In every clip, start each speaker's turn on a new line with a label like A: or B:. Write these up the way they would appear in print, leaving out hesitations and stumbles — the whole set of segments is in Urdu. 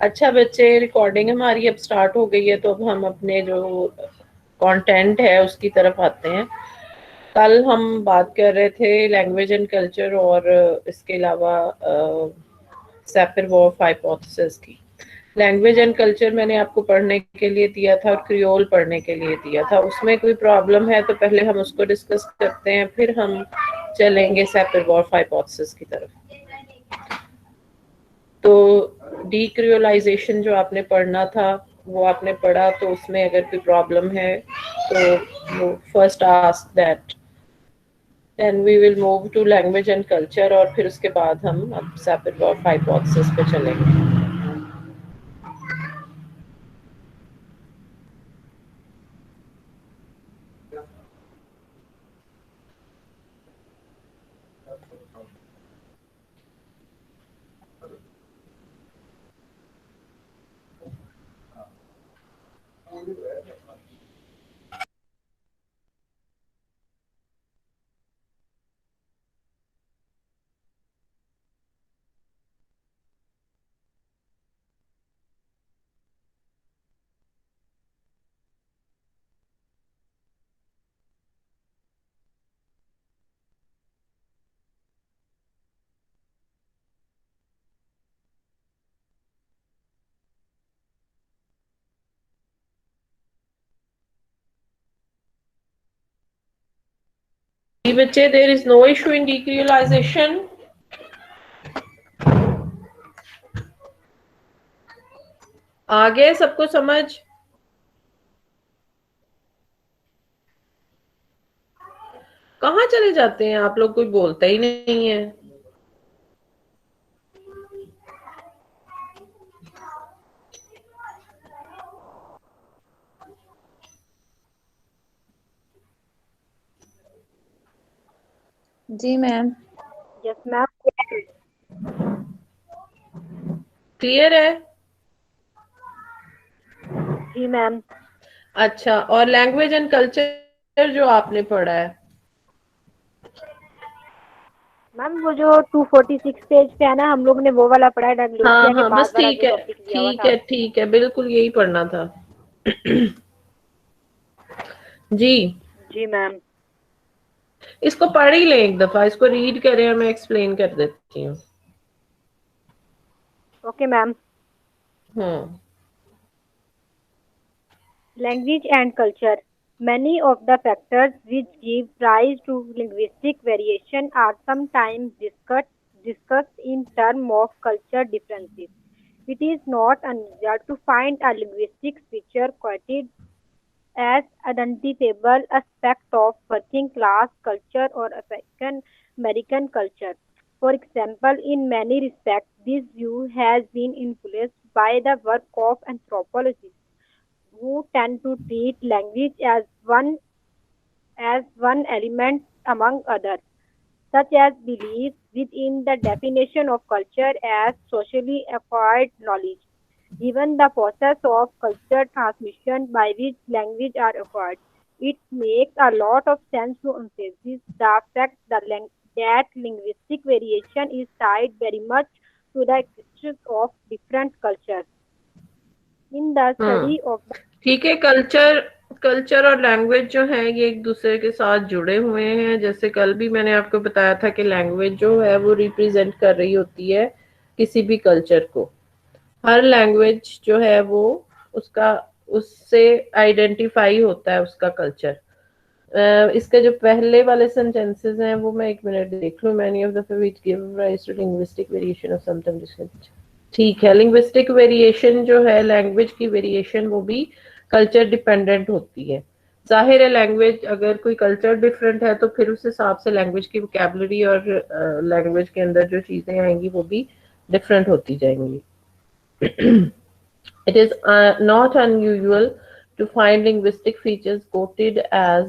A: اچھا بچے، ریکارڈنگ ہماری اب سٹارٹ ہو گئی ہے، تو اب ہم اپنے جو کانٹینٹ ہے اس کی طرف آتے ہیں. کل ہم بات کر رہے تھے لینگویج اینڈ کلچر اور اس کے علاوہ سیپر-وولف ہائپوتھسس کی. لینگویج اینڈ کلچر میں نے آپ کو پڑھنے کے لیے دیا تھا اور کریول پڑھنے کے لیے دیا تھا. اس میں کوئی پرابلم ہے تو پہلے ہم اس کو ڈسکس کرتے ہیں، پھر ہم چلیں گے سیپر-وولف ہائپوتھسس کی طرف. تو ڈی کریولائزیشن جو آپ نے پڑھنا تھا وہ آپ نے پڑھا، تو اس میں اگر کوئی پرابلم ہے تو first ask that, then we will move to language and culture، اور پھر اس کے بعد ہم اب سیپر-وولف ہائپوتھسس پہ چلیں گے. بچے، there is no issue in decriolization. آگے سب کو سمجھ؟ کہاں چلے جاتے ہیں آپ لوگ؟ کوئی بولتا ہی نہیں ہے.
B: جی میم.
C: یس میم.
A: کلیئر ہے؟
C: جی میم.
A: اچھا، اور لینگویج اینڈ کلچر جو آپ نے پڑھا ہے،
C: میم وہ جو 246 پیج پہ ہے نا، ہم لوگ نے وہ والا پڑھا ہے،
A: ہاں
C: ڈائگلوسیا کے
A: ہاں
C: بعد
A: بس
C: والا
A: ٹھیک
C: جو
A: ہے،
C: ٹاپک دیا ہوا
A: ٹھیک
C: تھا.
A: ہے، ٹھیک ہے، بالکل یہی پڑھنا تھا. جی
C: جی میم.
A: اس کو پڑھ ہی لیں ایک دفعہ، اس کو ریڈ کریں اور میں ایکسپلین کر دیتی ہوں.
C: Okay ma'am.
A: ہوں.
C: Language and culture. Many of the factors which give rise to linguistic variation are sometimes discussed in terms of culture differences. It is not unusual to find a linguistic feature quoted as identifiable aspect of working class culture or African American culture. For example, in many respects, this view has been influenced by the work of anthropologists who tend to treat language as one element among others, such as beliefs within the definition of culture as socially acquired knowledge. Given the process of culture transmission by which language are acquired, it makes a lot of sense to emphasize the fact that linguistic variation is tied very much to the existence of different cultures. In the
A: ہوں
C: study of the
A: ٹھیک ہے. کلچر اور لینگویج جو ہے یہ ایک دوسرے کے ساتھ جڑے ہوئے ہیں. جیسے کل بھی میں نے آپ کو بتایا تھا کہ لینگویج جو ہے وہ ریپریزینٹ کر رہی ہوتی ہے کسی بھی کلچر کو. ہر لینگویج جو ہے وہ اس سے آئیڈینٹیفائی ہوتا ہے اس کا کلچر. اس کے جو پہلے والے سینٹینسز ہیں وہ میں ایک منٹ دیکھ لوں. many of the which give rise to linguistic variation of sometimes. ٹھیک ہے. لنگوسٹک ویریشن جو ہے، لینگویج کی ویریشن، وہ بھی کلچر ڈیپینڈنٹ ہوتی ہے. ظاہر ہے لینگویج اگر کوئی کلچر ڈفرینٹ ہے تو پھر اس حساب سے لینگویج کی وکیبلری اور لینگویج کے اندر جو چیزیں آئیں گی وہ بھی ڈفرینٹ ہوتی جائیں گی. It is not unusual to find linguistic features quoted as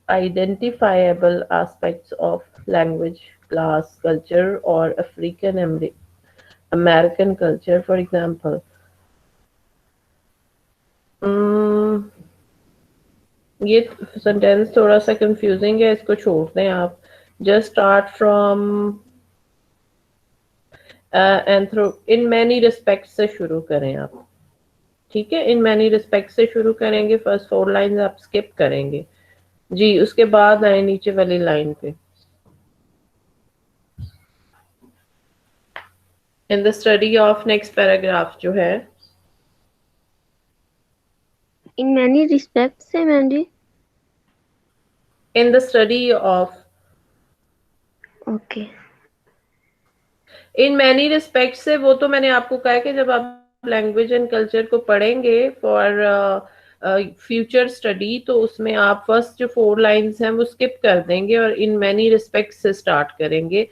A: identifiable aspects of language, class, culture, or African American culture. For example, یہ سینٹینس تھوڑا سا کنفیوزنگ ہے، اس کو چھوڑ دیں آپ. Just start from in many respects سے شروع کریں آپ, ٹھیک ہے, ان many respects سے شروع کریں گے, فرسٹ 4 لائنز آپ اسکپ کریں گے جی, اس کے بعد آئے نیچے والی لائن پہ. in the study of next paragraph جو ہے,
D: In many respects سے میم جی.
A: in the study of,
D: okay.
A: in many respects سے وہ تو میں نے آپ کو کہا کہ جب آپ لینگویج اینڈ کلچر کو پڑھیں گے فار فیوچر اسٹڈی تو اس میں آپ فرسٹ جو 4 لائنز ہیں وہ اسکپ کر دیں گے اور ان مینی ریسپیکٹس سے اسٹارٹ کریں گے.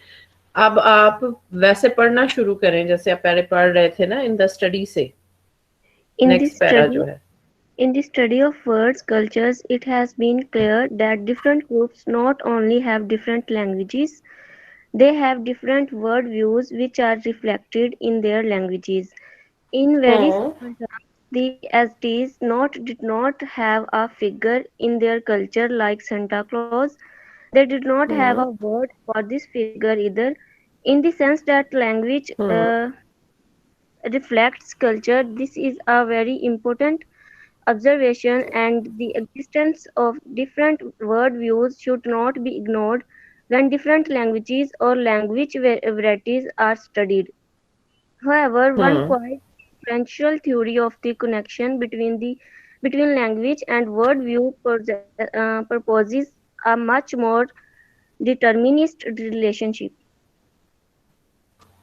A: اب آپ ویسے پڑھنا شروع کریں جیسے آپ پہلے پڑھ رہے تھے نا, ان دا اسٹڈی سے
D: In
A: next
D: this
A: para
D: study
A: جو ہے.
D: In the study of words, cultures, it has been clear that different groups not only have different languages, they have different word views which are reflected in their languages. In very simple terms, the Aztecs did not have a figure in their culture like Santa Claus. They did not have a word for this figure either, in the sense that language reflects culture. This is a very important observation, and the existence of different word views should not be ignored when different languages or language varieties are studied. However, one quite influential theory of the connection between language and word view proposes a much more determinist relationship.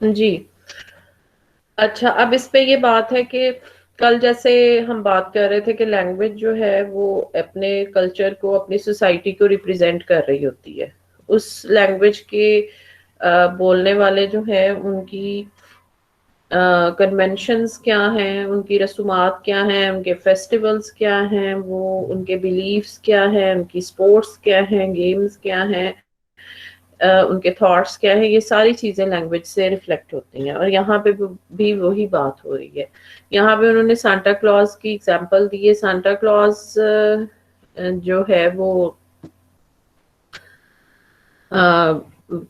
A: جی اچھا, اب اس پہ یہ بات ہے کہ کل جیسے ہم بات کر رہے تھے کہ لینگویج جو ہے وہ اپنے کلچر کو, اپنی سوسائٹی کو ریپرزینٹ کر رہی ہوتی ہے. اس لینگویج کے بولنے والے جو ہیں ان کی کنونشنز کیا ہیں, ان کی رسومات کیا ہیں, ان کے فیسٹیولز کیا ہیں, وہ ان کے بیلیفز کیا ہیں, ان کی سپورٹس کیا ہیں, گیمز کیا ہیں, ان کے تھاٹس کیا ہیں, یہ ساری چیزیں لینگویج سے ریفلیکٹ ہوتی ہیں. اور یہاں پہ بھی وہی بات ہو رہی ہے. یہاں پہ انہوں نے سانتا کلاز کی ایگزامپل دی ہے. سانتا کلاز جو ہے وہ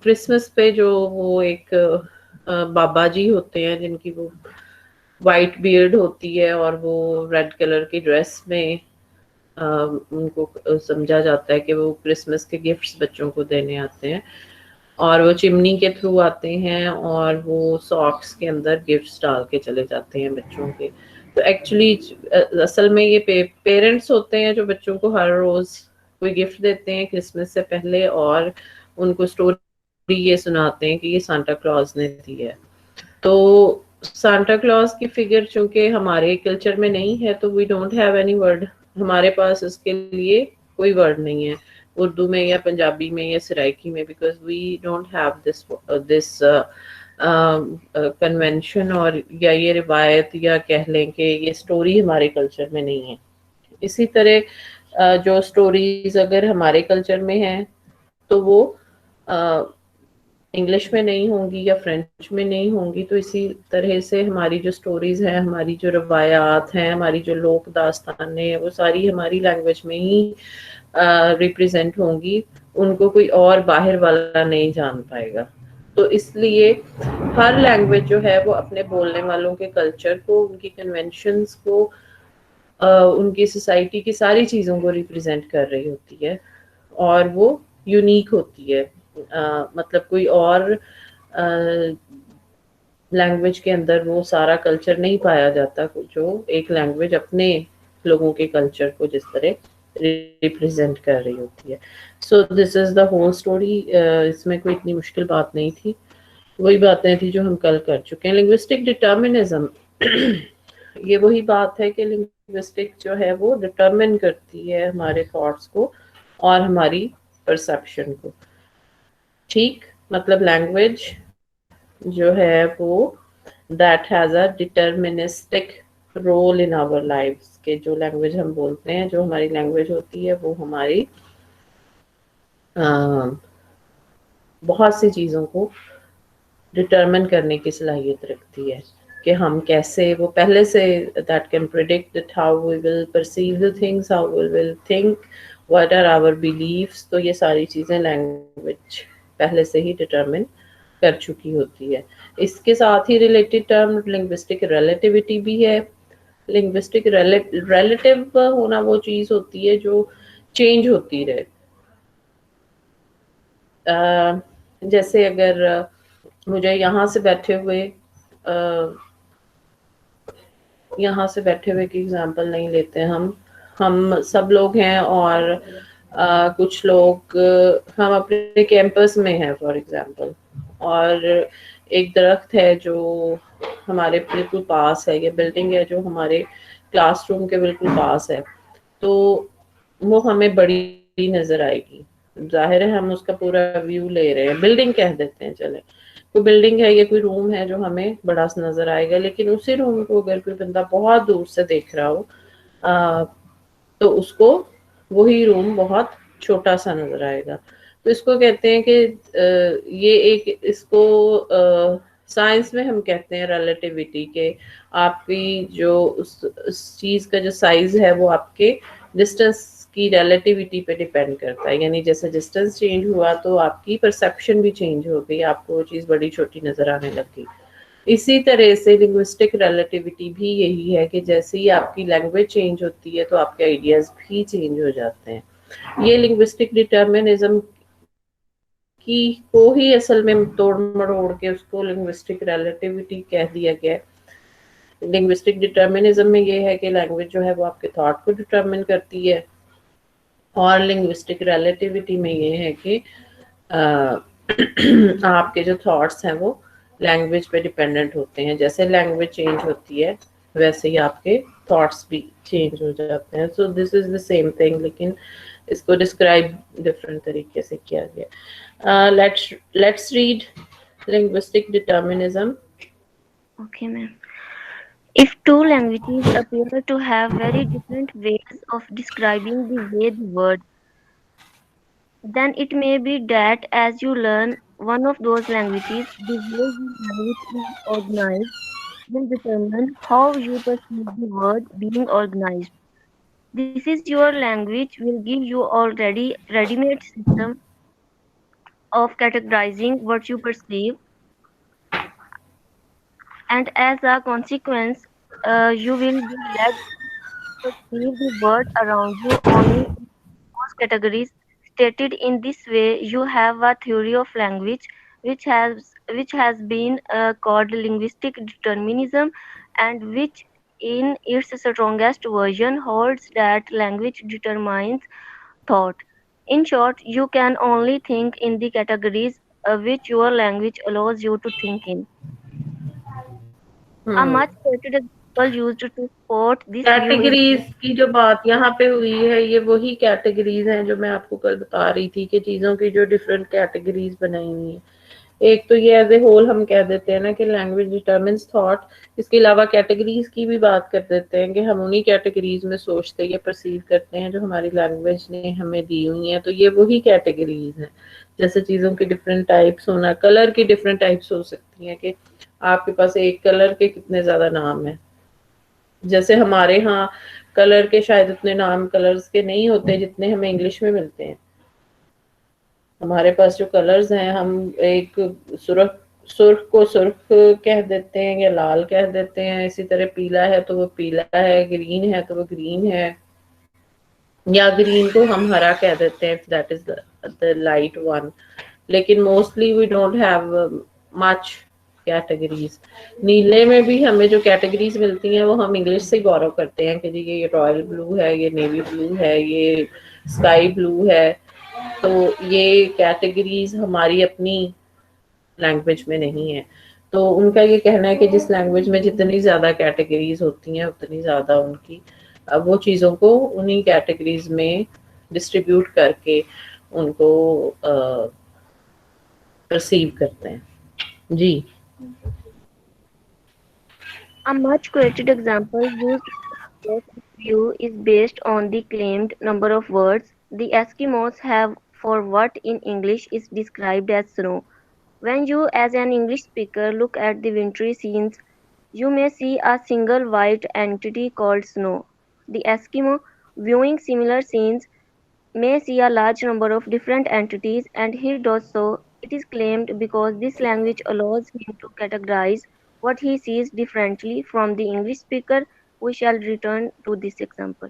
A: کرسمس پہ جو وہ ایک بابا جی ہوتے ہیں جن کی وہ وائٹ بیئرڈ ہوتی ہے اور وہ ریڈ کلر کی ڈریس میں ان کو سمجھا جاتا ہے کہ وہ کرسمس کے گفٹس بچوں کو دینے آتے ہیں, اور وہ چمنی کے تھرو آتے ہیں اور وہ ساکس کے اندر گفٹس ڈال کے چلے جاتے ہیں بچوں کے. تو ایکچولی اصل میں یہ پیرنٹس ہوتے ہیں جو بچوں کو ہر روز کوئی گفٹ دیتے ہیں کرسمس سے پہلے, اور ان کو اسٹوری یہ سناتے ہیں کہ یہ سانتا کلاز نے دی ہے. تو سانتا کلاز کی فگر چونکہ ہمارے کلچر میں نہیں ہے تو we don't have any word, ہمارے پاس اس کے لیے کوئی ورڈ نہیں ہے اردو میں یا پنجابی میں یا سرائکی میں, because we don't have this convention, اور یا یہ روایت یا کہہ لیں کہ یہ اسٹوری ہمارے کلچر میں نہیں ہے. اسی طرح جو سٹوریز اگر ہمارے کلچر میں ہیں تو وہ انگلش میں نہیں ہوں گی یا فرینچ میں نہیں ہوں گی. تو اسی طرح سے ہماری جو سٹوریز ہیں, ہماری جو روایات ہیں, ہماری جو لوک داستانیں ہیں, وہ ساری ہماری لینگویج میں ہی ریپرزینٹ ہوں گی. ان کو کوئی اور باہر والا نہیں جان پائے گا. تو اس لیے ہر لینگویج جو ہے وہ اپنے بولنے والوں کے کلچر کو, ان کی کنونشنز کو, ان کی سوسائٹی کی ساری چیزوں کو ریپرزینٹ کر رہی ہوتی ہے, اور وہ یونیک ہوتی ہے. مطلب کوئی اور لینگویج کے اندر وہ سارا کلچر نہیں پایا جاتا جو ایک لینگویج اپنے لوگوں کے کلچر کو جس طرح ریپرزینٹ کر رہی ہوتی ہے. سو دس از دا ہول اسٹوری. اس میں کوئی اتنی مشکل بات نہیں تھی, وہی باتیں تھی جو ہم کل کر چکے ہیں. لنگوسٹک ڈٹرمنزم, یہ وہی بات ہے کہ لنگوسٹک جو ہے وہ ڈٹرمن کرتی ہے ہمارے تھاٹس کو اور ہماری پرسپشن کو. ٹھیک, مطلب لینگویج جو ہے وہ that has a deterministic role in our lives, کہ جو لینگویج ہم بولتے ہیں, جو ہماری لینگویج ہوتی ہے وہ ہماری بہت سی چیزوں کو ڈٹرمن کرنے کی صلاحیت رکھتی ہے کہ ہم کیسے, وہ پہلے سے that can predict how we will perceive the things, how we will think, what are our beliefs. تو یہ ساری چیزیں لینگویج پہلے سے ہی ڈٹرمن کر چکی ہوتی ہے. اس کے ساتھ ہی ریلیٹڈ ٹرم لنگوسٹک ریلیٹیوٹی بھی ہے. لنگوسٹک ریلیٹیو ہونا وہ چیز ہوتی ہے جو چینج ہوتی رہے. جیسے اگر مجھے یہاں سے بیٹھے ہوئے کی اگزامپل نہیں لیتے ہم سب لوگ ہیں اور کچھ لوگ ہم اپنے کیمپس میں ہیں فار ایگزامپل, اور ایک درخت ہے جو ہمارے بالکل پاس ہے, یہ بلڈنگ ہے جو ہمارے کلاس روم کے بالکل پاس ہے, تو وہ ہمیں بڑی نظر آئے گی. ظاہر ہے ہم اس کا پورا ویو لے رہے ہیں, بلڈنگ کہہ دیتے ہیں چلے, کوئی بلڈنگ ہے یا کوئی روم ہے جو ہمیں بڑا سا نظر آئے گا, لیکن اسی روم کو اگر کوئی بندہ بہت دور سے دیکھ رہا ہو تو اس کو وہی روم بہت چھوٹا سا نظر آئے گا. تو اس کو کہتے ہیں کہ یہ ایک اس کو سائنس میں ہم کہتے ہیں ریلیٹیوٹی, کہ آپ کی جو اس چیز کا جو سائز ہے وہ آپ کے ڈسٹینس کی ریلیٹیوٹی پہ ڈیپینڈ کرتا ہے. یعنی جیسے ڈسٹینس چینج ہوا تو آپ کی پرسیپشن بھی چینج ہو گئی, آپ کو وہ چیز بڑی چھوٹی نظر آنے لگی. اسی طرح سے لنگوسٹک ریلیٹیوٹی بھی یہی ہے کہ جیسے ہی آپ کی لینگویج چینج ہوتی ہے تو آپ کے آئیڈیاز بھی چینج ہو جاتے ہیں. یہ لنگوسٹک ڈٹرمنزم کی کو ہی اصل میں توڑ مڑوڑ کے اس کو لنگوسٹک ریلیٹیوٹی کہہ دیا گیا. لنگوسٹک ڈٹرمنزم میں یہ ہے کہ لینگویج جو ہے وہ آپ کے تھاٹ کو ڈٹرمن کرتی ہے, اور لنگوسٹک ریلیٹیوٹی میں یہ ہے کہ آپ کے جو تھاٹس ہیں وہ لینگویج پہ ڈیپینڈنٹ ہوتے ہیں. جیسے لینگویج چینج ہوتی ہے ویسے ہی آپ کے تھاٹس بھی چینج ہو جاتے ہیں. سو دس از دا سیم تھنگ, لیکن اس کو ڈسکرائب ڈفرینٹ طریقے سے کیا گیا. Let's read linguistic determinism.
D: Okay, ma'am. If two languages appear to have very different ways of describing the way the word, then it may be that as you learn one of those languages, the way you have it is organized will determine how you perceive the word being organized. This is your language will give you already ready-made system of categorizing what you perceive, and as a consequence, you will be led to perceive the world around you only in those categories stated. In this way, you have a theory of language which has been called linguistic determinism, and which in its strongest version holds that language determines thought. In short, you can only think in the categories which your language allows you to think in. A much quoted example used to support this view is
A: categories کی جو بات یہاں پہ ہوئی ہے یہ وہی کیٹیگریز ہیں جو میں آپ کو کل بتا رہی تھی کہ چیزوں کی جو ڈفرینٹ کیٹیگریز بنائی ہوئی ہیں. ایک تو یہ ایز اے ہول ہم کہہ دیتے ہیں نا کہ لینگویج ڈٹرمنس تھاٹ, اس کے علاوہ کیٹیگریز کی بھی بات کر دیتے ہیں کہ ہم انہی کیٹیگریز میں سوچتے یا پرسیو کرتے ہیں جو ہماری لینگویج نے ہمیں دی ہوئی ہیں. تو یہ وہی کیٹیگریز ہیں. جیسے چیزوں کی ڈفرینٹ ٹائپس ہونا, کلر کی ڈفرینٹ ٹائپس ہو سکتی ہیں کہ آپ کے پاس ایک کلر کے کتنے زیادہ نام ہیں. جیسے ہمارے ہاں کلر کے شاید اتنے نام کلرز کے نہیں ہوتے جتنے ہمیں انگلش میں ملتے ہیں. ہمارے پاس جو کلرز ہیں ہم ایک سرخ کو سرخ کہہ دیتے ہیں یا لال کہہ دیتے ہیں, اسی طرح پیلا ہے تو وہ پیلا ہے, گرین ہے تو وہ گرین ہے, یا گرین کو ہم ہرا کہہ دیتے ہیں that is the light one. لیکن mostly we don't have much categories. نیلے میں بھی ہمیں جو کیٹیگریز ملتی ہیں وہ ہم انگلش سے بورو کرتے ہیں کہ جی یہ رائل بلو ہے, یہ نیوی بلو ہے, یہ اسکائی بلو ہے. تو یہ کیٹیگریز ہماری اپنی لینگویج میں نہیں ہے. تو ان کا یہ کہنا ہے کہ جس لینگویج میں جتنی زیادہ کیٹیگریز ہوتی ہیں اتنی زیادہ ان کی وہ چیزوں کو انہی کیٹیگریز میں ڈسٹریبیوٹ کر کے ان کو پرسیو کرتے ہیں. جی
D: a much quoted example used to support this view is based on the claimed number of words the Eskimos have for what in English is described as snow. When you, as an English speaker, look at the wintry scenes, you may see a single white entity called snow. The Eskimo, viewing similar scenes, may see a large number of different entities, and he does so It is claimed because this language allows him to categorize what he sees differently from the English speaker. We shall return to this example.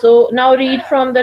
A: So now read from the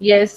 A: Yes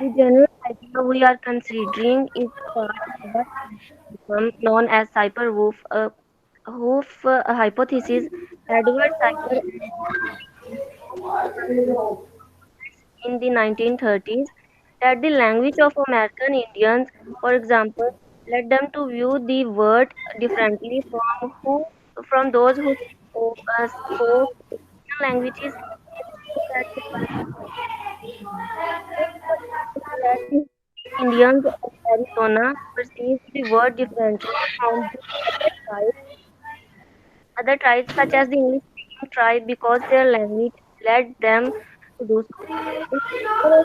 D: The general idea we are considering is part of what become known as Sapir-Whorf hypothesis. Edward Sapir in the 1930s that the language of American Indians, for example, led them to view the world differently from those who spoke languages. Indians of Arizona perceive the world differently from the other tribes such as the English-speaking tribe because their language led them to do so.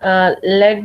A: led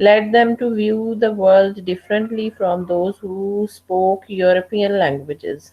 A: led them to view the world differently from those who spoke European languages.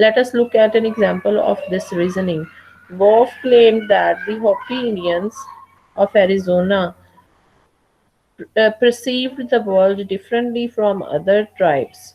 A: Let us look at an example of this reasoning. Wolf claimed that the Hopi Indians of Arizona perceived the world differently from other tribes.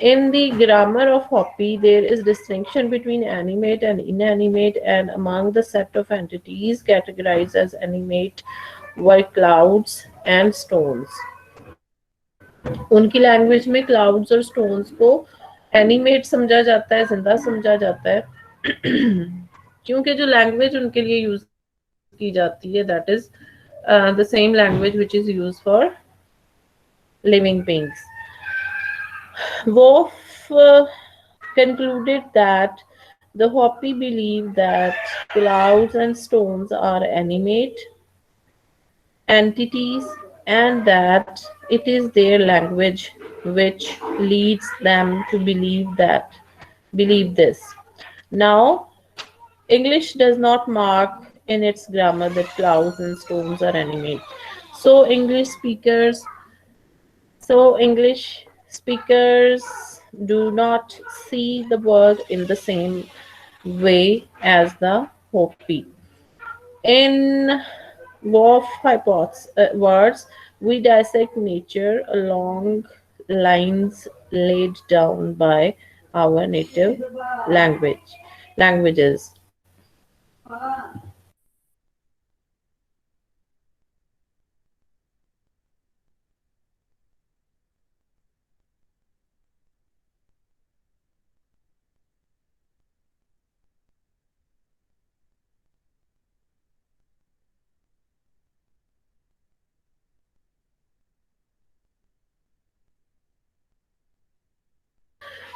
A: In the grammar of Hopi, there is distinction between animate and inanimate, and among the set of entities categorized as animate were clouds and stones. ان کی لینگویج میں کلاؤڈز اور اسٹونس کو اینیمیٹ سمجھا جاتا ہے, زندہ سمجھا جاتا ہے, کیونکہ جو لینگویج ان کے لیے یوز کی جاتی ہے that is the same language which is used for living beings. Wolf concluded that the Hopi believe that clouds and stones are animate entities and that it is their language which leads them to believe this. Now, English does not mark in its grammar that clouds and stones are animate. So English speakers do not see the world in the same way as the Hopi. In words, we dissect nature along lines laid down by our native languages.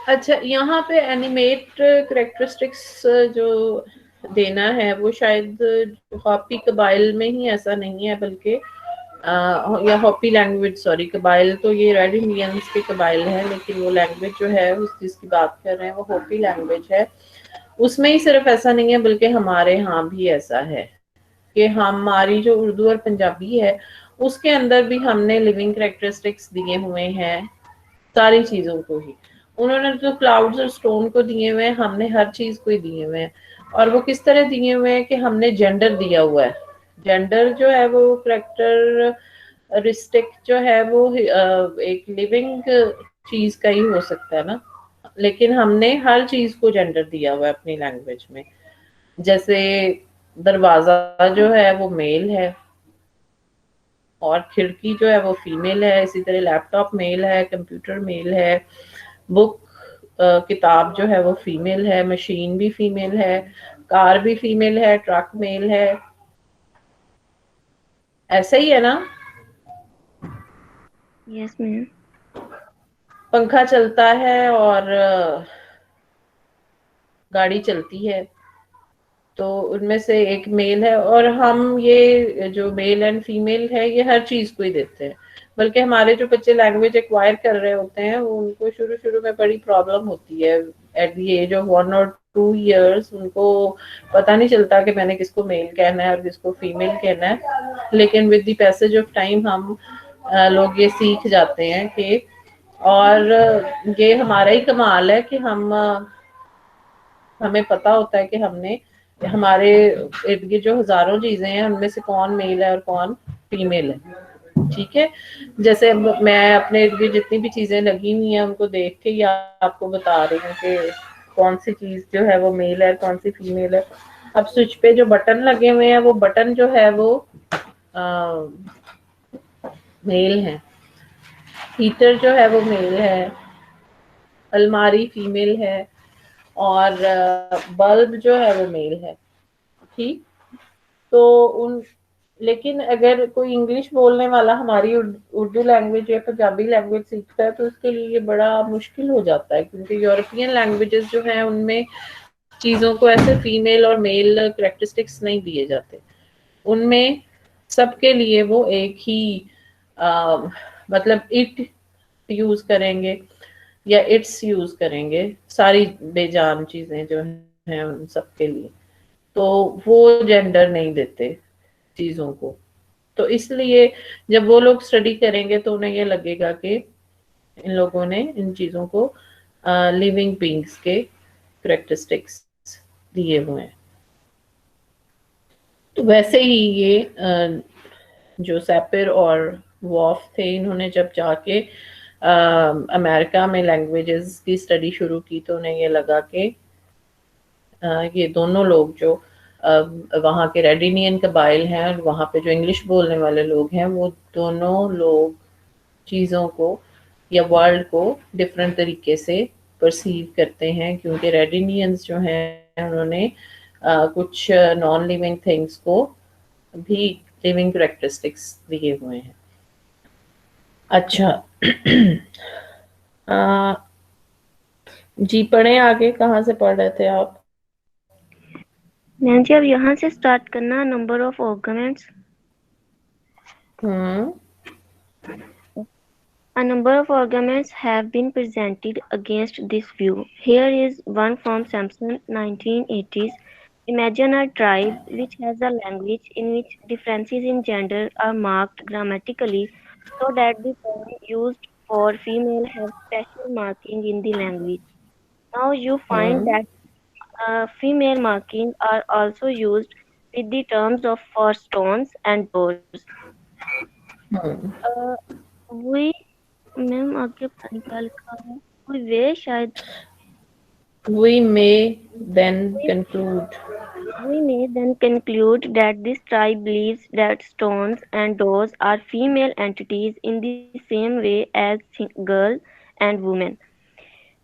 A: اچھا, یہاں پہ اینیمیٹ کریکٹرسٹکس جو دینا ہے وہ شاید ہاپی قبائل میں ہی ایسا نہیں ہے, بلکہ یا ہاپی لینگویج, سوری, قبائل تو یہ ریڈ انڈینس کے قبائل ہیں, لیکن وہ لینگویج جو ہے جس کی بات کر رہے ہیں وہ ہاپی لینگویج ہے. اس میں ہی صرف ایسا نہیں ہے بلکہ ہمارے ہاں بھی ایسا ہے کہ ہماری جو اردو اور پنجابی ہے اس کے اندر بھی ہم نے لیونگ کریکٹرسٹکس دیے ہوئے ہیں ساری چیزوں کو ہی. انہوں نے جو کلاؤڈز اور اسٹون کو دیے ہوئے ہیں, ہم نے ہر چیز کو ہی دیے ہوئے ہیں. اور وہ کس طرح دیے ہوئے ہیں کہ ہم نے جینڈر دیا ہوا ہے. جینڈر جو ہے وہ کریکٹرسٹک جو ہے وہ ایک لیونگ چیز کا ہی ہو سکتا ہے نا, لیکن ہم نے ہر چیز کو جینڈر دیا ہوا ہے اپنی لینگویج میں. جیسے دروازہ جو ہے وہ میل ہے اور کھڑکی جو ہے وہ فیمیل ہے, اسی طرح لیپ ٹاپ میل ہے, کمپیوٹر میل ہے, بک کتاب جو ہے وہ فیمیل ہے, مشین بھی فیمیل ہے, کار بھی فیمیل ہے, ٹرک میل ہے. ایسا ہی ہے نا.
D: Yes, ma'am.
A: پنکھا چلتا ہے اور گاڑی چلتی ہے تو ان میں سے ایک میل ہے, اور ہم یہ جو میل اینڈ فیمیل ہے یہ ہر چیز کو ہی دیتے ہیں. بلکہ ہمارے جو بچے لینگویج ایکوائر کر رہے ہوتے ہیں ان کو شروع میں بڑی پرابلم ہوتی ہے. At the age of 1 or 2 years ان کو پتہ نہیں چلتا کہ میں نے کس کو میل کہنا ہے اور کس کو فیمیل کہنا ہے, لیکن with the passage of time ہم لوگ یہ سیکھ جاتے ہیں کہ, اور یہ ہمارا ہی کمال ہے کہ ہمیں پتا ہوتا ہے کہ ہم نے ہمارے ارد گرد جو ہزاروں چیزیں ہیں ان میں سے کون میل ہے اور کون فیمیل ہے. ٹھیک ہے, جیسے میں اپنے ارد گرد جتنی بھی چیزیں لگی ہوئی ہیں ان کو دیکھ کے یا آپ کو بتا رہی ہوں کہ کون سی چیز جو ہے وہ میل ہے کون سی فیمیل ہے. اب سوئچ پہ جو بٹن لگے ہوئے ہیں وہ بٹن جو ہے وہ میل ہے, ہیٹر جو ہے وہ میل ہے, الماری فیمیل ہے, اور بلب جو ہے وہ میل ہے. ٹھیک, تو لیکن اگر کوئی انگلش بولنے والا ہماری اردو لینگویج یا پنجابی لینگویج سیکھتا ہے تو اس کے لیے یہ بڑا مشکل ہو جاتا ہے, کیونکہ یورپین لینگویجز جو ہیں ان میں چیزوں کو ایسے فیمیل اور میل کریکٹرسٹکس نہیں دیے جاتے. ان میں سب کے لیے وہ ایک ہی مطلب اٹ یوز کریں گے یا اٹس یوز کریں گے, ساری بے جان چیزیں جو ہیں ان سب کے لیے. تو وہ جینڈر نہیں دیتے چیزوں کو. تو اس لیے جب وہ لوگ اسٹڈی کریں گے تو انہیں یہ لگے گا کہ ان لوگوں نے ان چیزوں کو لیونگ بینگس کے کریکٹرسٹکس دیے ہوئے ہیں. تو ویسے ہی یہ جو سیپر اور وارف تھے, انہوں نے جب جا کے امریکہ میں لینگویجز کی اسٹڈی شروع کی تو انہیں یہ لگا کہ یہ دونوں لوگ جو وہاں کے ریڈ انڈین قبائل ہیں اور وہاں پہ جو انگلش بولنے والے لوگ ہیں، وہ دونوں لوگ چیزوں کو یا ورلڈ کو ڈفرینٹ طریقے سے پرسیو کرتے ہیں، کیونکہ ریڈ انڈینز جو ہیں انہوں نے کچھ نان لیونگ تھنگس کو بھی لیونگ کریکٹرسٹکس دیے ہوئے ہیں. اچھا جی پڑھیں آگے، کہاں سے پڑھ رہے تھے آپ؟
D: میم جی اب یہاں سے اسٹارٹ کرنا number of arguments. A number of arguments have been presented against this view. Here is one from Samson 1980s. Imagine a tribe which has a language in which differences in gender are marked grammatically so that the term used for female have special marking in the language. Now you find that female markings are also used with the terms of for stones and doors. We میم آگے پتہ نہیں کیا لکھا ہے، کوئی وے شاید.
A: We may then conclude.
D: We may then conclude that this tribe believes that stones and doors are female entities in the same way as girl and woman.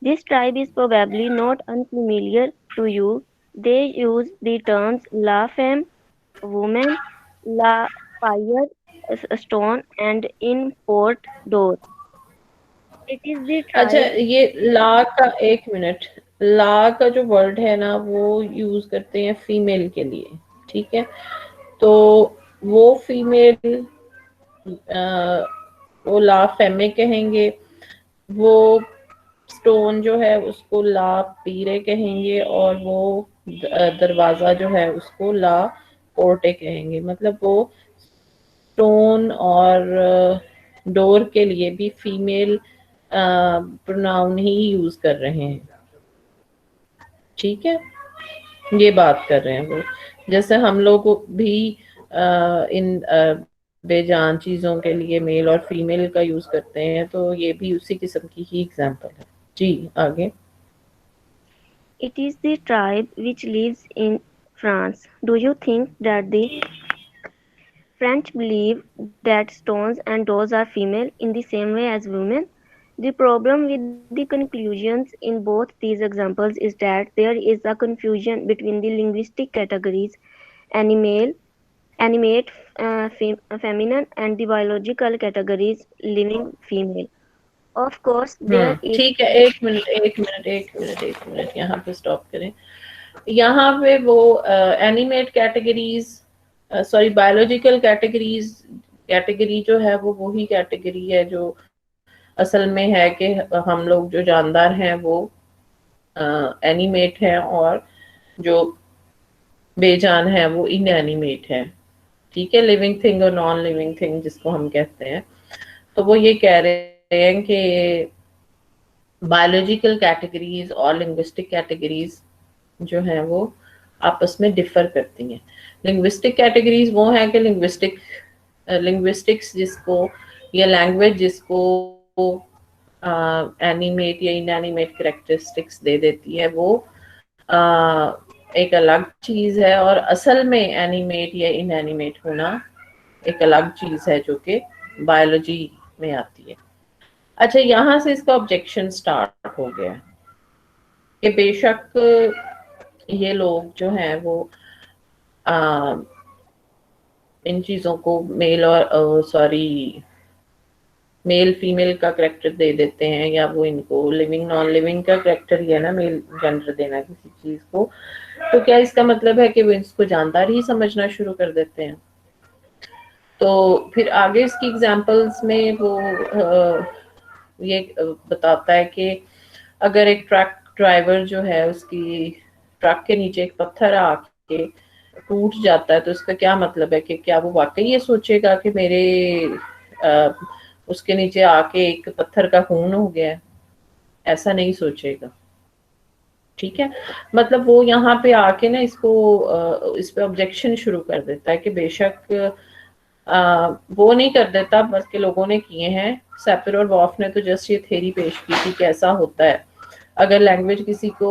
D: This tribe is probably not unfamiliar to you. They use the terms la femme, woman, la fire, stone, and import door. It is the
A: اچھا
D: tribe.
A: یہ لا کا، ایک منٹ، لا کا جو ورڈ ہے نا وہ یوز کرتے ہیں فیمیل کے لیے، ٹھیک ہے؟ تو وہ فیمیل وہ لا فیمے کہیں گے، وہ سٹون جو ہے اس کو لا پیرے کہیں گے، اور وہ دروازہ جو ہے اس کو لا پورٹے کہیں گے. مطلب وہ سٹون اور ڈور کے لیے بھی فیمیل پروناؤن ہی یوز کر رہے ہیں، ٹھیک ہے؟ یہ بات کر رہے ہیں وہ، جیسے ہم لوگ بھی ان بے جان چیزوں کے لیے میل اور فیمیل کا یوز کرتے ہیں، تو یہ بھی اسی قسم کی ہی ایگزامپل ہے. جی آگے.
D: It is the tribe which lives in France. Do you think that the French believe that stones and doors are female in the same way as women? The problem with the conclusions in both these examples is that there is a confusion between the linguistic categories animal, animate, feminine, and the biological categories living female. Of course, there is.
A: ٹھیک ہے، ایک منٹ یہاں پہ اسٹاپ کریں. یہاں پہ وہ animate categories, sorry biological category جو ہے وہ وہی کیٹیگری ہے جو اصل میں ہے کہ ہم لوگ جو جاندار ہیں وہ اینیمیٹ ہیں، اور جو بے جان ہیں وہ ان اینیمیٹ ہیں، ٹھیک ہے؟ لیونگ تھنگ اور نان لیونگ تھنگ جس کو ہم کہتے ہیں. تو وہ یہ کہہ رہے ہیں کہ بایولوجیکل کیٹیگریز اور لنگوسٹک کیٹیگریز جو ہیں وہ آپس میں ڈفر کرتی ہیں. لنگوسٹک کیٹیگریز وہ ہیں کہ لنگوسٹکس جس کو یا لینگویج جس کو اینیمیٹ یا ان اینیمیٹ کریکٹرسٹکس دے دیتی ہے، وہ ایک الگ چیز ہے، اور اصل میں اینیمیٹ یا ان اینیمیٹ ہونا ایک الگ چیز ہے جو کہ بایولوجی میں آتی ہے. اچھا یہاں سے اس کا آبجیکشن سٹارٹ ہو گیا کہ بے شک یہ لوگ جو ہیں وہ ان چیزوں کو میل اور میل فیمیل کا کریکٹر دے دیتے ہیں، یا وہ ان کو لیونگ نان لیونگ کا کریکٹر ہی ہے نا میل جنڈر دینا کسی چیز کو. تو کیا اس کا مطلب ہے کہ وہ اس کو جاندار ہی سمجھنا شروع کر دیتے ہیں؟ تو پھر آگے اس کی ایگزامپلس میں وہ یہ بتاتا ہے کہ اگر ایک ٹرک ڈرائیور جو ہے اس کی ٹرک کے نیچے ایک پتھر آ کے ٹوٹ جاتا ہے، تو اس کا کیا مطلب ہے کہ کیا وہ واقعی یہ سوچے گا کہ میرے اس کے نیچے آ کے ایک پتھر کا خون ہو گیا ہے؟ ایسا نہیں سوچے گا، ٹھیک ہے؟ مطلب وہ یہاں پہ آ کے نا اس پہ آبجیکشن شروع کر دیتا ہے کہ بے شک وہ نہیں کر دیتا بلکہ لوگوں نے کیے ہیں. سیپر اور واف نے تو جسٹ یہ تھیری پیش کی تھی کہ ایسا ہوتا ہے اگر لینگویج کسی کو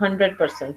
A: 100%,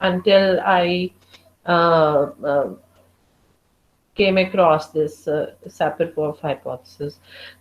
A: until I came across this Sapir-Whorf hypothesis।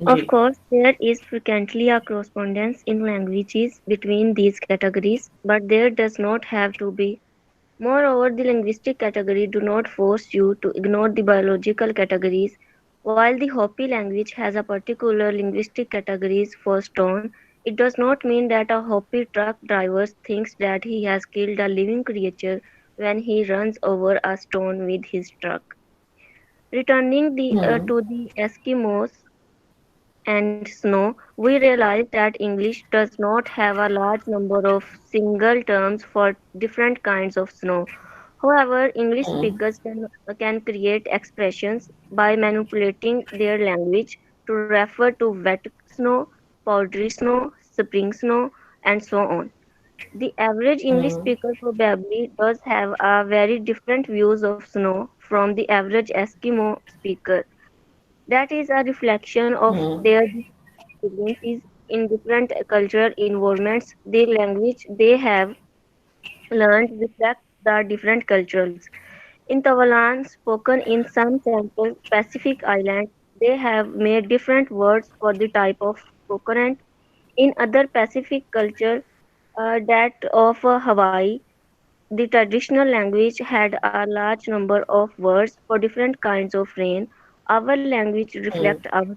D: Of course, there is frequently a correspondence in languages between these categories, but there does not have to be. Moreover, the linguistic categories do not force you to ignore the biological categories. While the Hopi language has a particular linguistic categories for stone, it does not mean that a Hopi truck driver thinks that he has killed a living creature when he runs over a stone with his truck. Returning to the Eskimos and snow, we realize that English does not have a large number of single terms for different kinds of snow. However, English speakers can create expressions by manipulating their language to refer to wet snow, powdery snow, spring snow, and so on. The average English speaker probably does have a very different views of snow from the average Eskimo speaker. That is a reflection of their experiences in different cultural environments. The language they have learned reflects the different cultures. In Tavalan, spoken in some Central Pacific islands, they have made different words for the type of coconut. In other Pacific culture, that of Hawaii, the traditional language had a large number of words for different kinds of rain. Our language reflects our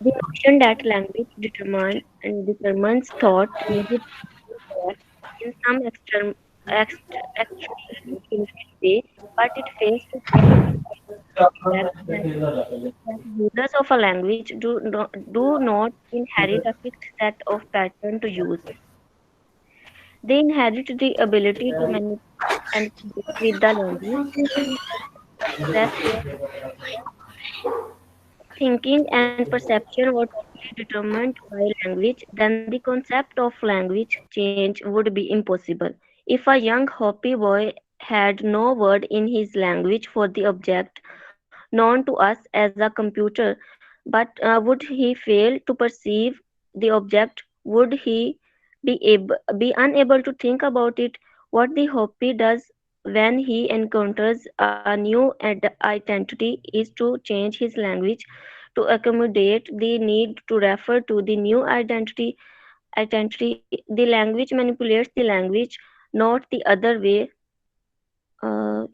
D: the notion that language determines thought may be correct in some extreme way, but it fails to reflect that users of a language do not inherit a fixed set of pattern to use. They inherit the ability to manipulate and connect with the language, express their thinking and perception were totally determined by language, then the concept of language change would be impossible. If a young Hopi boy had no word in his language for the object known to us as a computer, but would he fail to perceive the object? Would he be unable to think about it? What the Hopi does when he encounters a new identity is to change his language to accommodate the need to refer to the new identity. The language manipulates the language, not the other way.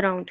D: around.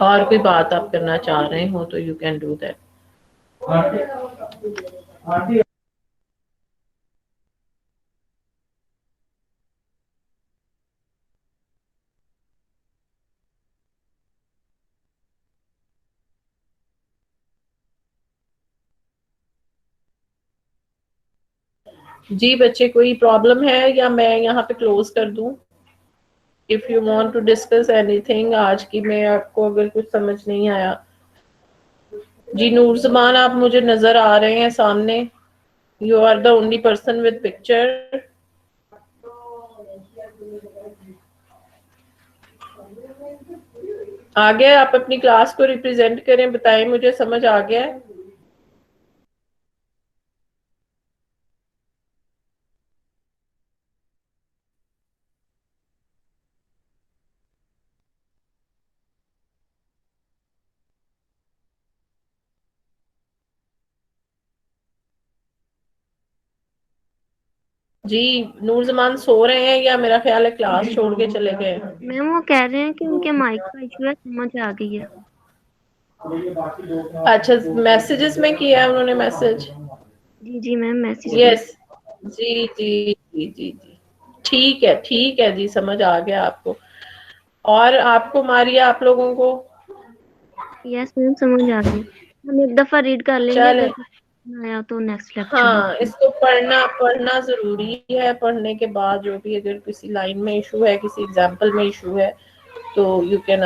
A: اور کوئی بات آپ کرنا چاہ رہے ہو تو یو کین ڈو دیٹ. جی بچے کوئی پرابلم ہے یا میں یہاں پہ کلوز کر دوں؟ If you want to discuss anything آج کی میں آپ کو اگر کچھ سمجھ نہیں آیا. جی نور زمان آپ مجھے نظر آ رہے ہیں سامنے. You are the only person with picture. آگے آپ اپنی کلاس کو ریپرزینٹ کریں, بتائیں مجھے سمجھ آ گیا ہے؟ جی نور زمان سو رہے ہیں یا میرا خیال ہے کلاس چھوڑ کے چلے گئے؟
D: میم وہ کہہ رہے ہیں کہ ان کے مائک کا ایشو ہے, سمجھ آ گئی ہے.
A: اچھا میسیجز میں کیا ہے انہوں نے میسج؟
D: جی جی میم میسج کی.
A: یس جی جی جی جی جی ٹھیک ہے جی, سمجھ آ گیا آپ کو. اور آپ کو ماریا آپ لوگوں کو؟
D: یس میم سمجھ آ گئی. ہم ایک دفعہ ریڈ کر لیں گے,
A: چلیں.
D: اگر آیا تو نیکسٹ لیکچر میں.
A: ہاں اس کو پڑھنا ضروری ہے. پڑھنے کے بعد جو بھی اگر کسی لائن میں ایشو ہے, کسی ایگزامپل میں ایشو ہے تو یو کین